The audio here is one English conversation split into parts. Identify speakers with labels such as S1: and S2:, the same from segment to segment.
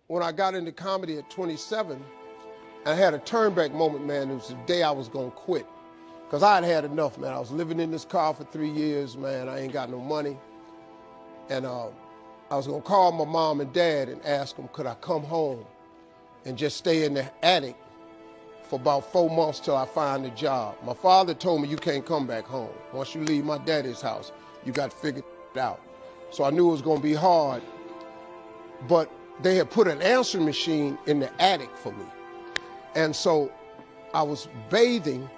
S1: when I got into comedy at 27, I had a turnback moment, man. It was the day I was gonna quit. Because I had enough, man. I was living in this car for 3 years, man. I ain't got no money. And I was gonna call my mom and dad and ask them, could I come home and just stay in the attic for about 4 months till I find a job. My father told me, you can't come back home. Once you leave my daddy's house, you got to figure it out. So I knew it was gonna be hard, but they had put an answering machine in the attic for me. And so I was bathing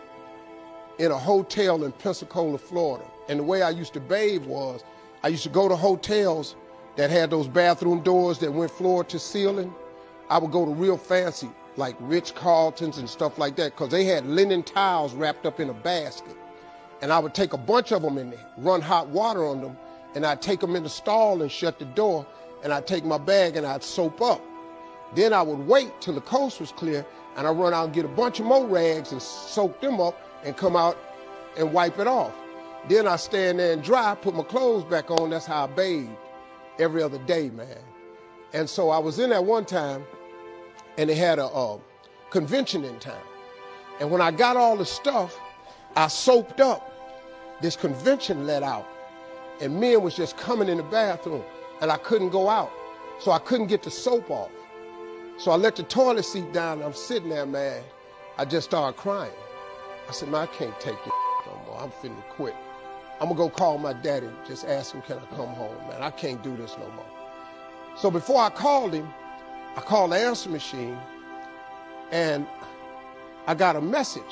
S1: in a hotel in Pensacola, Florida. And the way I used to bathe was, I used to go to hotels that had those bathroom doors that went floor to ceiling. I would go to real fancy, like Ritz-Carltons and stuff like that, because they had linen towels wrapped up in a basket. And I would take a bunch of them in there, run hot water on them, and I'd take them in the stall and shut the door, and I'd take my bag and I'd soap up. Then I would wait till the coast was clear, and I'd run out and get a bunch of more rags and soak them up and come out and wipe it off. Then I stand there and dry, put my clothes back on. That's how I bathed every other day, man. And so I was in there one time, and they had a convention in town. And when I got all the stuff, I soaped up. This convention let out, and men was just coming in the bathroom, and I couldn't go out. So I couldn't get the soap off. So I let the toilet seat down, and I'm sitting there, man. I just started crying. I said, man, I can't take this no more. I'm finna quit. I'm gonna go call my daddy, just ask him, can I come home, man? I can't do this no more. So before I called him, I called the answer machine, and I got a message.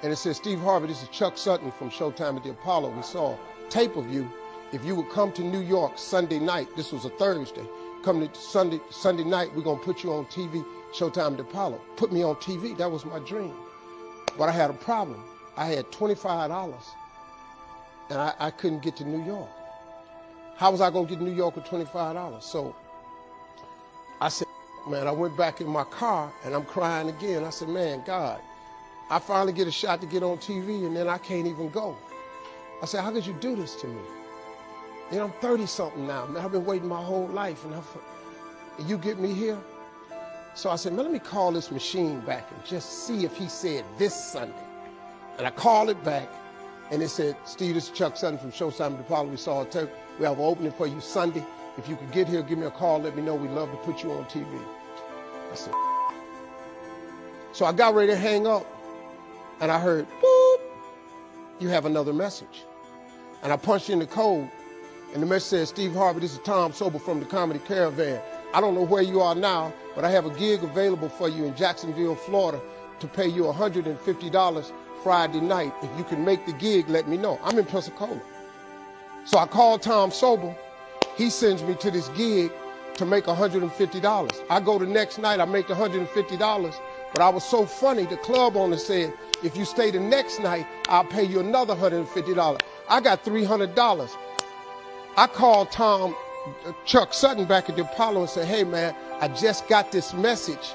S1: And it said, Steve Harvey, this is Chuck Sutton from Showtime at the Apollo. We saw a tape of you. If you would come to New York Sunday night, this was a Thursday, come to Sunday night, we're gonna put you on TV, Showtime at the Apollo. Put me on TV, that was my dream. But I had a problem. I had $25, and I couldn't get to New York. How was I gonna get to New York with $25? So I said, man, I went back in my car, and I'm crying again. I said, man, God, I finally get a shot to get on TV, and then I can't even go. I said, how could you do this to me? You know, I'm 30-something now, man. I've been waiting my whole life, and you get me here? So I said, man, let me call this machine back and just see if he said this Sunday. And I called it back, and it said, Steve, this is Chuck Sutton from Showtime at the Apollo. We saw a tape. We have an opening for you Sunday. If you could get here, give me a call, let me know. We'd love to put you on TV. I said, so I got ready to hang up, and I heard, boop, you have another message. And I punched in the code, and the message said, Steve Harvey, this is Tom Sobel from the Comedy Caravan. I don't know where you are now, but I have a gig available for you in Jacksonville, Florida, to pay you $150 Friday night. If you can make the gig, let me know. I'm in Pensacola. So I called Tom Sobel. He sends me to this gig to make $150. I go the next night, I make $150, but I was so funny, the club owner said, if you stay the next night, I'll pay you another $150. I got $300. I called Chuck Sutton back at the Apollo and said, hey man, I just got this message.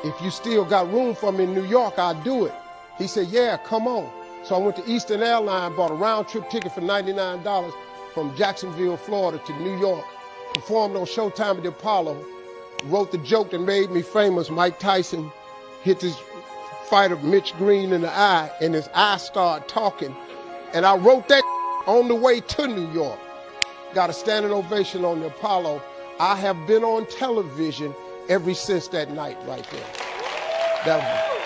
S1: If you still got room for me in New York, I'll do it. He said, yeah, come on. So I went to Eastern Airlines, bought a round trip ticket for $99 from Jacksonville, Florida to New York, performed on Showtime at the Apollo, wrote the joke that made me famous. Mike Tyson hit this fighter Mitch Green in the eye, and his eye started talking. And I wrote that on the way to New York. Got a standing ovation on the Apollo. I have been on television ever since that night right there. That was